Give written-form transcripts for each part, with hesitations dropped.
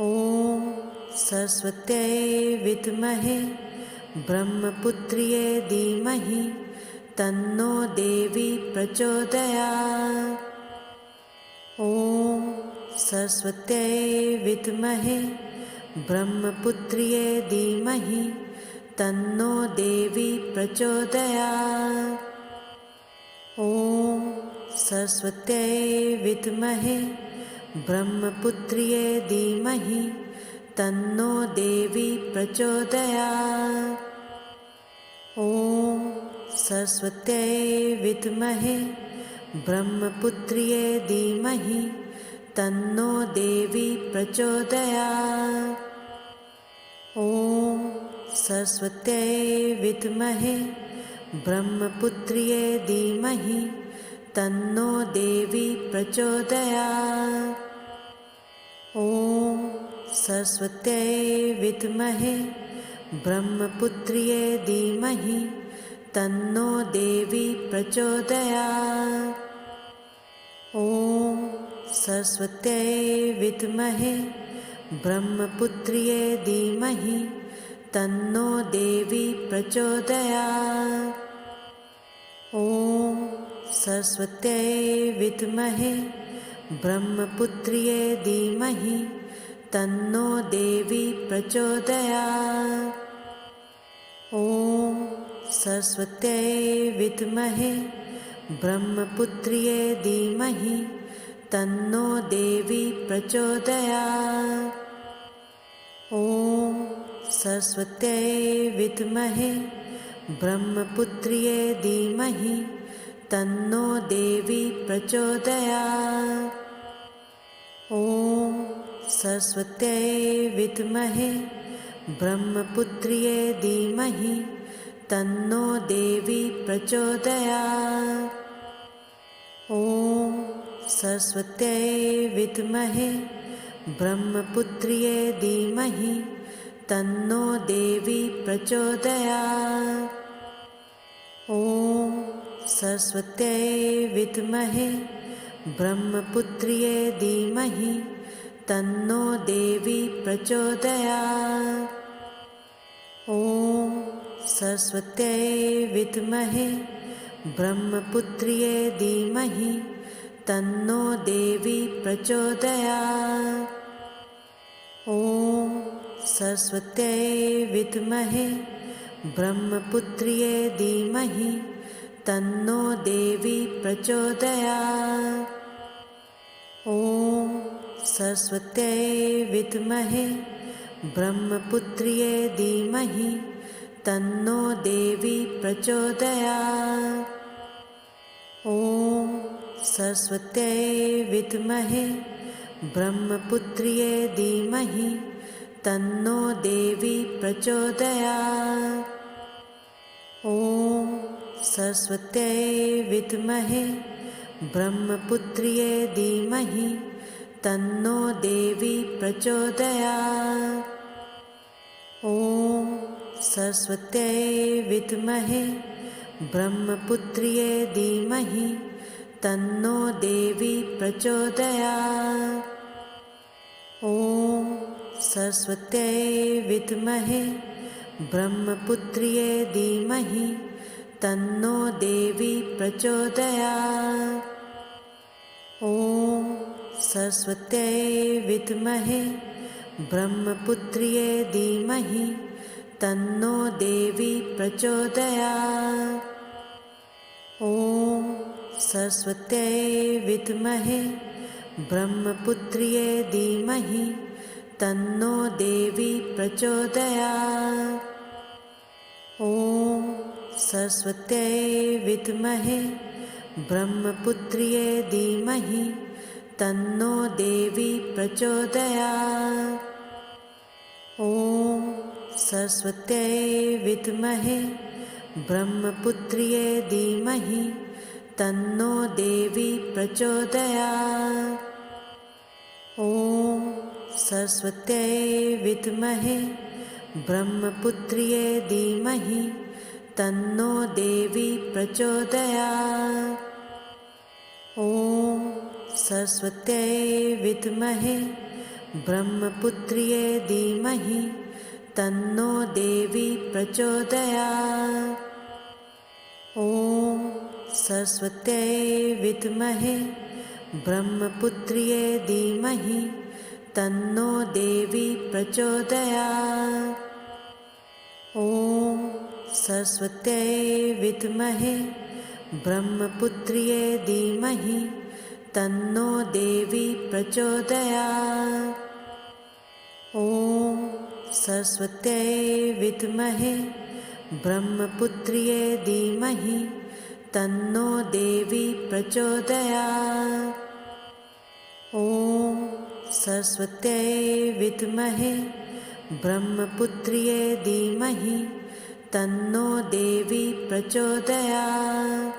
ॐ सरस्वत्यै विद्महे ब्रह्मपुत्र्यै धीमहि तन्नो देवी प्रचोदयात्। ॐ सरस्वत्यै विद्महे ब्रह्मपुत्र्यै धीमहि तन्नो देवी प्रचोदयात्। ॐ सरस्वत्यै विद्महे ब्रह्मपुत्र्यै धीमहि तन्नो देवी प्रचोदयात्। ॐ सरस्वत्यै विद्महे ब्रह्मपुत्र्यै धीमहि तन्नो देवी प्रचोदयात्। ॐ सरस्वत्यै विद्महे ब्रह्मपुत्र्यै धीमहि तन्नो देवी प्रचोदयात्। ॐ सरस्वत्यै विद्महे ब्रह्मपुत्र्यै धीमहि तन्नो देवी प्रचोदयात्। ॐ सरस्वत्यै विद्महे ब्रह्मपुत्र्यै धीमहि तन्नो देवी प्रचोदयात्। ॐ सरस्वत्यै विद्महे ब्रह्मपुत्र्यै धीमहि तन्नो देवी प्रचोदयात्। ॐ सरस्वत्यै विद्महे ब्रह्मपुत्र्यै धीमहि तन्नो देवी प्रचोदयात्। ॐ सरस्वत्यै विद्महे ब्रह्मपुत्र्यै धीमहि तन्नो देवी प्रचोदयात्। ॐ सरस्वत्यै विद्महे ब्रह्मपुत्र्यै धीमहि तन्नो देवी प्रचोदयात्। ॐ सरस्वत्यै विद्महे ब्रह्मपुत्र्यै धीमहि तन्नो देवी प्रचोदयात्। ॐ सरस्वत्यै विद्महे ब्रह्मपुत्र्यै धीमहि तन्नो देवी प्रचोदयात्। ॐ सरस्वत्यै विद्महे ब्रह्मपुत्र्यै धीमहि तन्नो देवी प्रचोदयात्। ॐ सरस्वत्यै विद्महे ब्रह्मपुत्र्यै धीमहि तन्नो देवी प्रचोदयात्। ॐ सरस्वत्यै विद्महे ब्रह्मपुत्र्यै धीमहि तन्नो देवी प्रचोदयात्। ॐ सरस्वत्यै विद्महे ब्रह्मपुत्र्यै धीमहि तन्नो देवी प्रचोदयात्। ॐ सरस्वत्यै विद्महे ब्रह्मपुत्र्यै धीमहि तन्नो देवी प्रचोदयात्। ॐ सरस्वत्यै विद्महे ब्रह्मपुत्र्यै धीमहि तन्नो देवी प्रचोदयात्। ॐ सरस्वत्यै विद्महे ब्रह्मपुत्र्यै धीमहि तन्नो देवी प्रचोदयात्। ॐ सरस्वत्यै विद्महे ब्रह्मपुत्र्यै धीमहि तन्नो देवी प्रचोदयात्। ॐ सरस्वत्यै विद्महे ब्रह्मपुत्र्यै धीमहि तन्नो देवी प्रचोदयात्। ॐ सरस्वत्यै विद्महे ब्रह्मपुत्र्यै धीमहि तन्नो देवी प्रचोदयात्। ॐ सरस्वत्यै विद्महे ब्रह्मपुत्र्यै धीमहि तन्नो देवी प्रचोदयात्। ॐ सरस्वत्यै विद्महे ब्रह्मपुत्र्यै धीमहि तन्नो देवी प्रचोदयात्। ॐ सरस्वत्यै विद्महे ब्रह्मपुत्र्ये धीमहि तन्नो देवी प्रचोदयात्। ॐ सरस्वत्यै विद्महे ब्रह्मपुत्र्ये धीमहि तन्नो देवी प्रचोदयात्। ॐ सरस्वत्यै विद्महे ब्रह्मपुत्र्ये धीमहि तन्नो देवी प्रचोदयात्। ॐ सरस्वत्यै विद्महे ब्रह्मपुत्र्ये धीमहि तन्नो देवी प्रचोदयात्। ॐ सरस्वत्यै विद्महे ब्रह्मपुत्र्ये धीमहि तन्नो देवी प्रचोदयात्।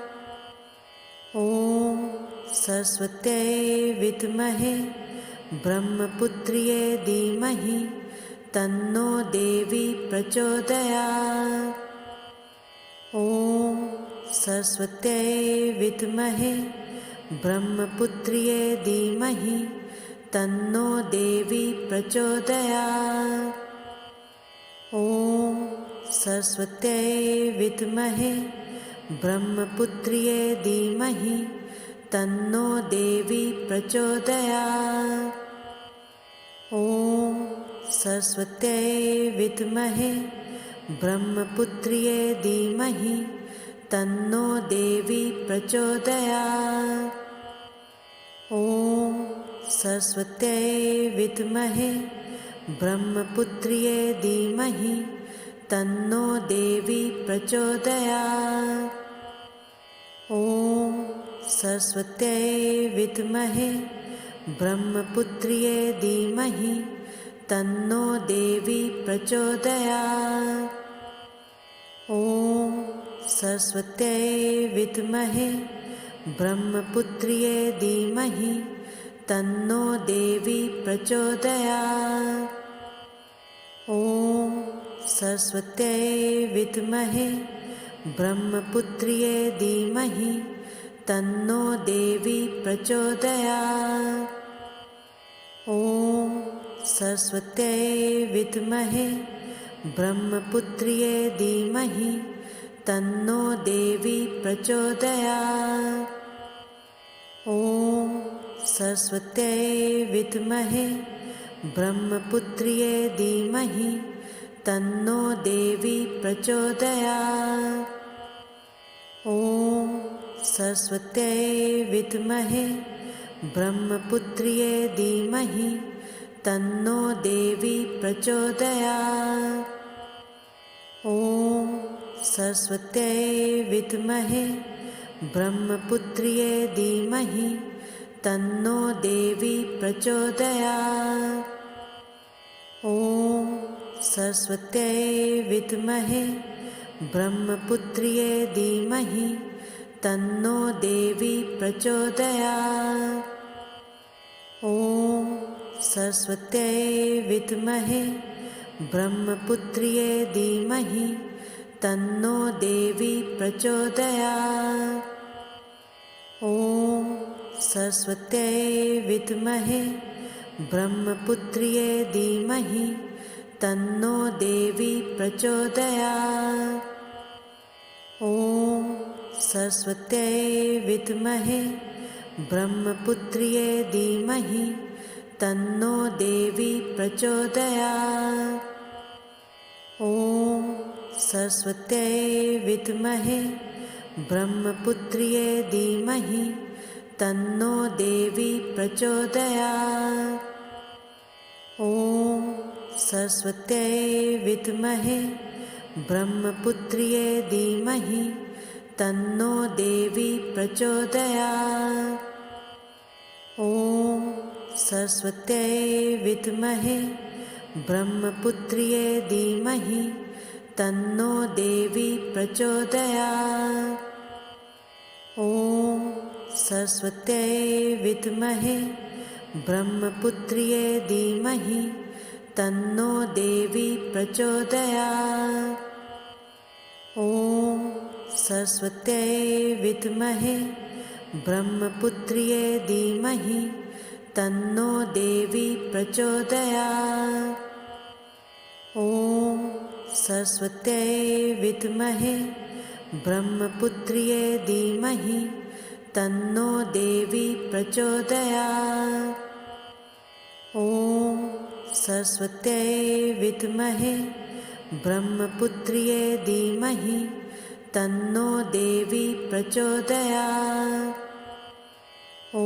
ॐ सरस्वत्यै विद्महे ब्रह्मपुत्र्ये धीमहि तन्नो देवी प्रचोदयात्। ॐ सरस्वत्यै विद्महे ब्रह्मपुत्र्ये धीमहि तन्नो देवी प्रचोदयात्। ॐ सरस्वत्यै विद्महे ब्रह्मपुत्र्ये धीमहि तन्नो देवी प्रचोदयात्। ॐ सरस्वत्यै विद्महे ब्रह्मपुत्र्ये धीमहि तन्नो देवी प्रचोदयात्। ॐ सरस्वत्यै विद्महे ब्रह्मपुत्र्ये धीमहि तन्नो देवी प्रचोदयात्। ॐ सरस्वत्यै विद्महे ब्रह्मपुत्र्ये धीमहि तन्नो देवी प्रचोदयात्। ॐ सरस्वत्यै विद्महे ब्रह्मपुत्र्ये धीमहि तन्नो देवी प्रचोदयात्। ॐ सरस्वत्यै विद्महे ब्रह्मपुत्र्ये धीमहि तन्नो देवी प्रचोदयात्। ॐ सरस्वत्यै विद्महे ब्रह्मपुत्र्ये धीमहि तन्नो देवी प्रचोदयात्। ॐ सरस्वत्यै विद्महे ब्रह्मपुत्र्ये धीमहि तन्नो देवी प्रचोदयात्। ॐ सरस्वत्यै विद्महे ब्रह्मपुत्र्ये धीमहि तन्नो देवी प्रचोदयात्। ॐ सरस्वत्यै विद्महे ब्रह्मपुत्र्ये धीमहि तन्नो देवी प्रचोदयात्। ॐ सरस्वत्यै विद्महे ब्रह्मपुत्र्ये धीमहि तन्नो देवी प्रचोदयात्। ॐ सरस्वत्यै विद्महे ब्रह्मपुत्र्ये धीमहि तन्नो देवी प्रचोदयात्। ॐ सरस्वत्यै विद्महे ब्रह्मपुत्र्ये धीमहि तन्नो देवी प्रचोदयात्। ॐ सरस्वत्यै विद्महे ब्रह्मपुत्र्ये धीमहि तन्नो देवी प्रचोदयात्। ॐ सरस्वत्यै विद्महे ब्रह्मपुत्र्ये धीमहि तन्नो देवी प्रचोदयात्। ॐ सरस्वत्यै विद्महे ब्रह्मपुत्र्ये धीमहि तन्नो देवी प्रचोदयात्। ॐ सरस्वत्यै विद्महे ब्रह्मपुत्र्ये धीमहि तन्नो देवी प्रचोदयात्। ॐ सरस्वत्यै विद्महे ब्रह्मपुत्र्ये धीमहि तन्नो देवी प्रचोदयात्। ॐ सरस्वत्यै विद्महे ब्रह्मपुत्र्ये धीमहि तन्नो देवी प्रचोदयात्। ॐ सरस्वत्यै विद्महे ब्रह्मपुत्र्यै धीमहि तन्नो देवी प्रचोदयात्। ॐ सरस्वत्यै विद्महे ब्रह्मपुत्र्यै धीमहि तन्नो देवी प्रचोदयात्। ॐ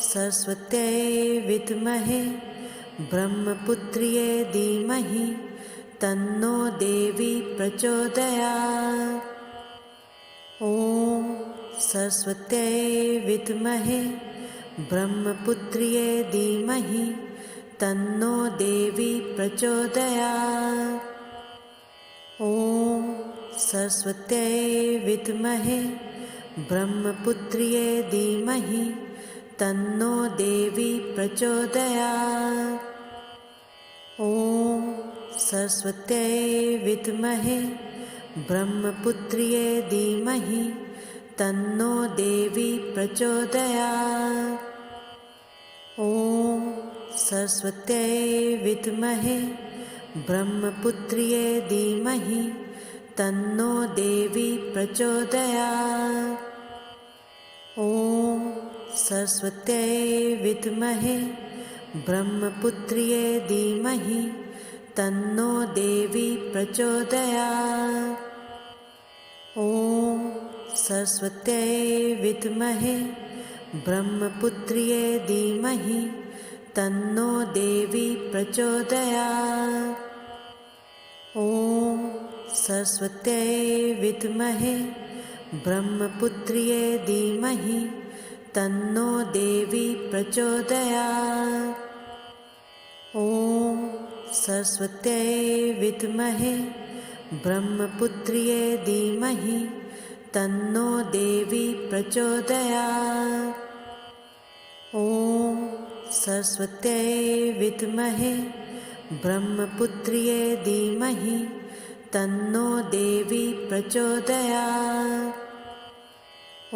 सरस्वत्यै विद्महे ब्रह्मपुत्र्यै धीमहि तन्नो देवी प्रचोदयात्। ॐ सरस्वत्यै विद्महे ब्रह्मपुत्र्यै धीमहि तन्नो देवी प्रचोदयात्। ॐ सरस्वत्यै विद्महे ब्रह्मपुत्र्यै धीमहि तन्नो देवी प्रचोदयात्। ॐ सरस्वत्यै विद्महे ब्रह्मपुत्र्यै धीमहि तन्नो देवी प्रचोदयात्। ॐ सरस्वत्यै विद्महे ब्रह्मपुत्र्यै धीमहि तन्नो देवी प्रचोदयात्। ॐ सरस्वत्यै विद्महे ब्रह्मपुत्र्यै धीमहि तन्नो देवी प्रचोदयात्। ॐ सरस्वत्यै विद्महे ब्रह्मपुत्र्यै धीमहि तन्नो देवी प्रचोदयात्। ॐ सरस्वत्यै विद्महे ब्रह्मपुत्र्यै धीमहि तन्नो देवी प्रचोदयात्। ॐ सरस्वत्यै विद्महे ब्रह्मपुत्र्यै धीमहि तन्नो देवी प्रचोदयात्। ॐ सरस्वत्यै विद्महे ब्रह्मपुत्र्यै धीमहि तन्नो देवी प्रचोदयात्।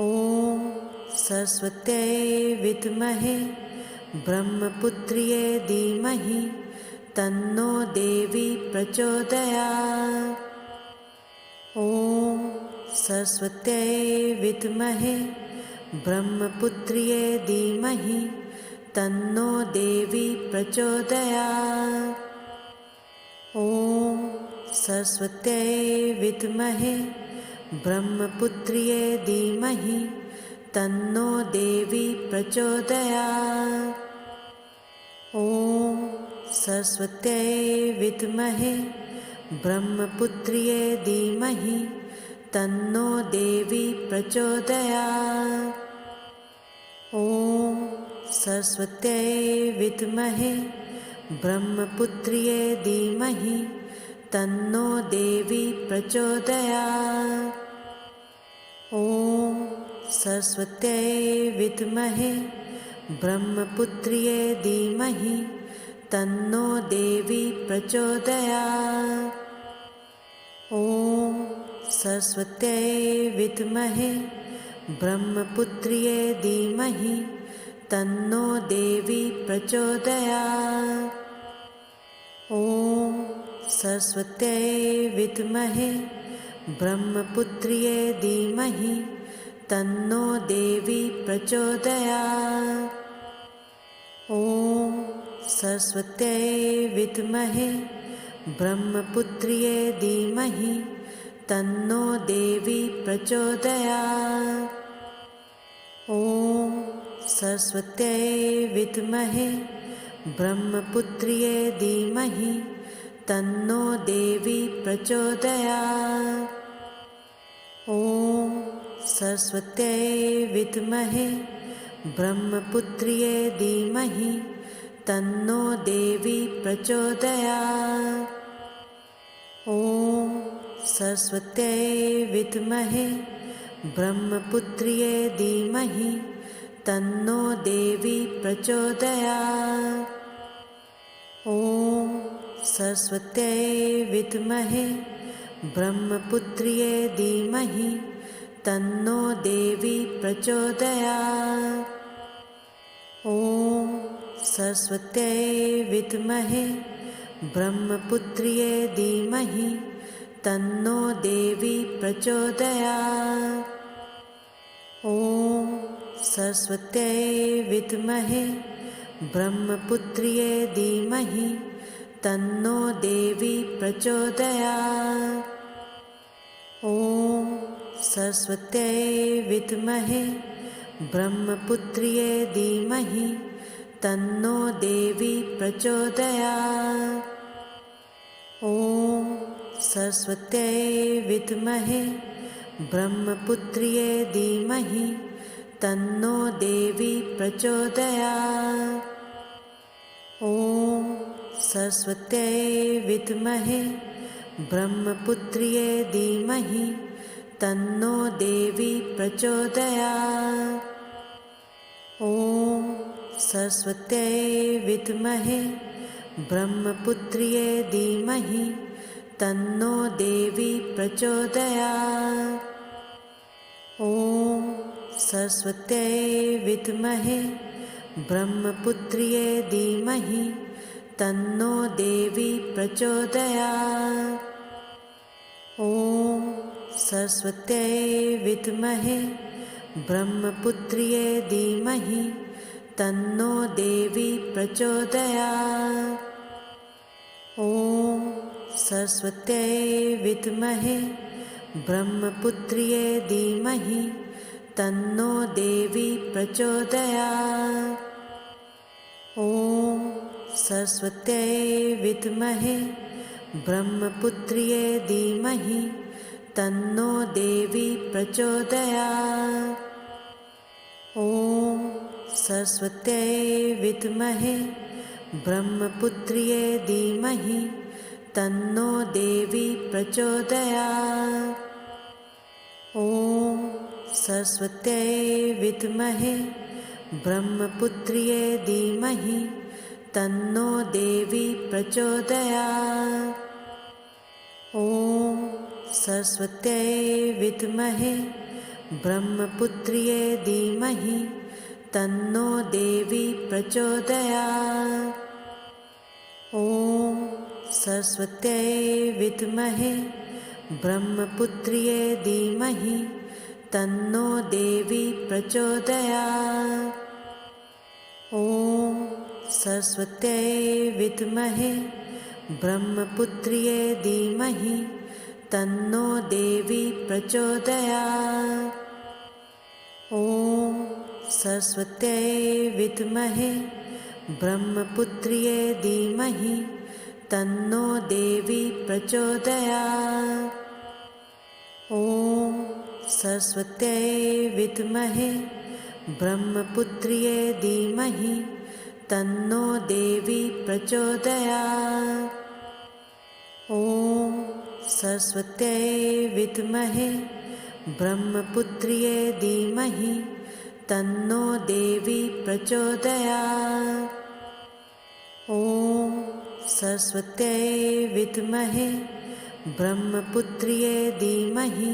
ॐ सरस्वत्यै विद्महे ब्रह्मपुत्र्यै धीमहि तन्नो देवी प्रचोदयात्। ॐ सरस्वत्यै विद्महे ब्रह्मपुत्र्यै धीमहि तन्नो देवी प्रचोदयात्। ॐ सरस्वत्यै विद्महे ब्रह्मपुत्र्यै धीमहि तन्नो देवी प्रचोदयात्। ॐ सरस्वत्यै विद्महे ब्रह्मपुत्र्यै धीमहि तन्नो देवी प्रचोदयात्। ॐ सरस्वत्यै विद्महे ब्रह्मपुत्र्यै धीमहि तन्नो देवी प्रचोदयात्। ॐ सरस्वत्यै विद्महे ब्रह्मपुत्र्यै धीमहि तन्नो देवी प्रचोदयात्। ॐ सरस्वत्यै विद्महे ब्रह्मपुत्र्यै धीमहि तन्नो देवी प्रचोदयात्। ॐ सरस्वत्यै विद्महे ब्रह्मपुत्र्यै धीमहि तन्नो देवी प्रचोदयात्। ॐ सरस्वत्यै विद्महे ब्रह्मपुत्र्यै धीमहि तन्नो देवी प्रचोदयात्। ॐ सरस्वत्यै विद्महे ब्रह्मपुत्र्यै धीमहि तन्नो देवी प्रचोदयात्। ॐ सरस्वत्यै विद्महे ब्रह्मपुत्र्यै धीमहि तन्नो देवी प्रचोदयात्। ॐ सरस्वत्यै विद्महे ब्रह्मपुत्र्यै धीमहि तन्नो देवी प्रचोदयात्। ॐ सरस्वत्यै विद्महे ब्रह्मपुत्र्यै धीमहि तन्नो देवी प्रचोदयात्। ॐ सरस्वत्यै विद्महे ब्रह्मपुत्र्यै धीमहि तन्नो देवी प्रचोदयात्। ॐ सरस्वत्यै विद्महे ब्रह्मपुत्र्यै धीमहि तन्नो देवी प्रचोदयात्। ॐ सरस्वत्यै विद्महे ब्रह्मपुत्र्यै धीमहि तन्नो देवी प्रचोदयात्। ॐ सरस्वत्यै विद्महे ब्रह्मपुत्र्यै धीमहि तन्नो देवी प्रचोदयात्। ॐ सरस्वत्यै विद्महे ब्रह्मपुत्र्यै धीमहि तन्नो देवी प्रचोदयात्। ॐ सरस्वत्यै विद्महे ब्रह्मपुत्र्यै धीमहि तन्नो देवी प्रचोदयात्। ॐ सरस्वत्यै विद्महे ब्रह्मपुत्र्यै धीमहि तन्नो देवी प्रचोदयात्। ॐ सरस्वत्यै विद्महे ब्रह्मपुत्र्यै धीमहि तन्नो देवी प्रचोदयात्। ॐ सरस्वत्यै विद्महे ब्रह्मपुत्र्यै धीमहि तन्नो देवी प्रचोदयात्। ॐ सरस्वत्यै विद्महे ब्रह्मपुत्र्यै धीमहि तन्नो देवी प्रचोदयात्। ॐ सरस्वत्यै विद्महे ब्रह्मपुत्र्यै धीमहि तन्नो देवी प्रचोदयात्। ॐ सरस्वत्यै विद्महे ब्रह्मपुत्र्यै धीमहि तन्नो देवी प्रचोदयात्। ॐ सरस्वत्यै विद्महे ब्रह्मपुत्र्यै धीमहि तन्नो देवी प्रचोदयात्। ॐ सरस्वत्यै विद्महे ब्रह्मपुत्र्यै धीमहि तन्नो देवी प्रचोदयात्। ॐ सरस्वत्यै विद्महे ब्रह्मपुत्र्यै धीमहि तन्नो देवी प्रचोदयात्। ॐ सरस्वत्यै विद्महे ब्रह्मपुत्र्यै धीमहि तन्नो देवी प्रचोदयात्। ॐ सरस्वत्यै विद्महे ब्रह्मपुत्र्यै धीमहि तन्नो देवी प्रचोदयात्। ॐ सरस्वत्यै विद्महे ब्रह्मपुत्र्यै धीमहि तन्नो देवी प्रचोदयात्। ॐ सरस्वत्यै विद्महे ब्रह्मपुत्र्यै धीमहि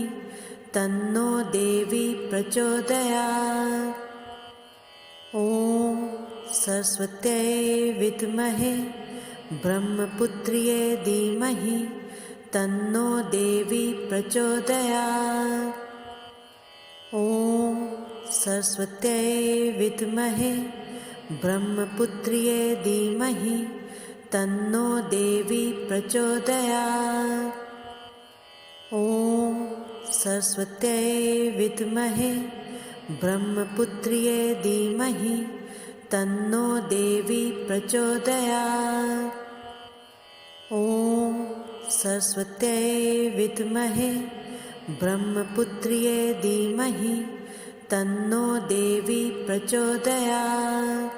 तन्नो देवी प्रचोदयात्। ॐ सरस्वत्यै विद्महे ब्रह्मपुत्र्यै धीमहि तन्नो देवी प्रचोदयात्। ॐ सरस्वत्यै विद्महे ब्रह्मपुत्र्यै धीमहि तन्नो देवी प्रचोदयात्। ॐ सरस्वत्यै विद्महे ब्रह्मपुत्र्यै धीमहि तन्नो देवी प्रचोदयात्। ॐ सरस्वत्यै विद्महे ब्रह्मपुत्र्यै धीमहि तन्नो देवी प्रचोदयात्।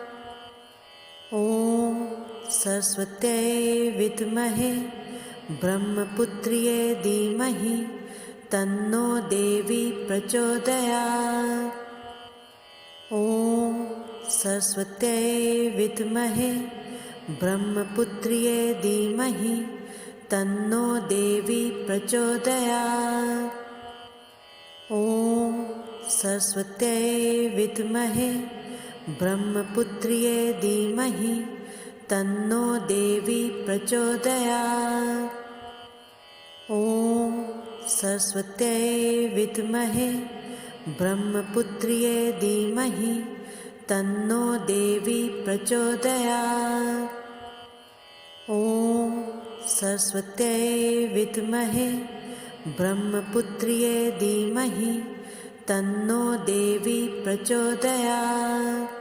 ॐ सरस्वत्यै विद्महे ब्रह्मपुत्र्यै धीमहि तन्नो देवी प्रचोदयात्। ॐ सरस्वत्यै विद्महे ब्रह्मपुत्र्यै धीमहि तन्नो देवी प्रचोदयात्। ॐ सरस्वत्यै विद्महे ब्रह्मपुत्र्यै धीमहि तन्नो देवी प्रचोदयात्। ॐ सरस्वत्यै विद्महे ब्रह्मपुत्र्यै धीमहि तन्नो देवी प्रचोदयात्। ॐ सरस्वत्यै विद्महे ब्रह्मपुत्र्यै धीमहि तन्नो देवी प्रचोदयात्।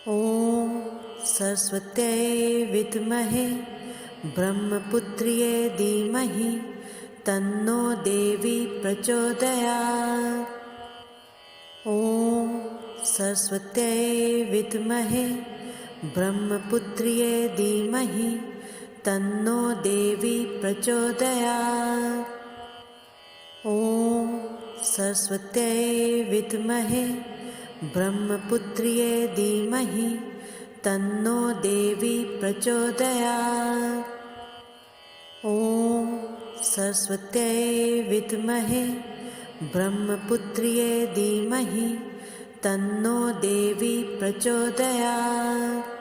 ॐ सरस्वत्यै विद्महे ब्रह्मपुत्र्यै धीमहि तन्नो देवी प्रचोदयात्। ॐ सरस्वत्यै विद्महे ब्रह्मपुत्र्यै धीमहि तन्नो देवी प्रचोदयात्। ॐ सरस्वत्यै विद्महे ब्रह्मपुत्र्यै धीमहि तन्नो देवी प्रचोदयात्। ॐ सरस्वत्यै विद्महे ब्रह्मपुत्र्यै धीमहि तन्नो देवी प्रचोदयात्।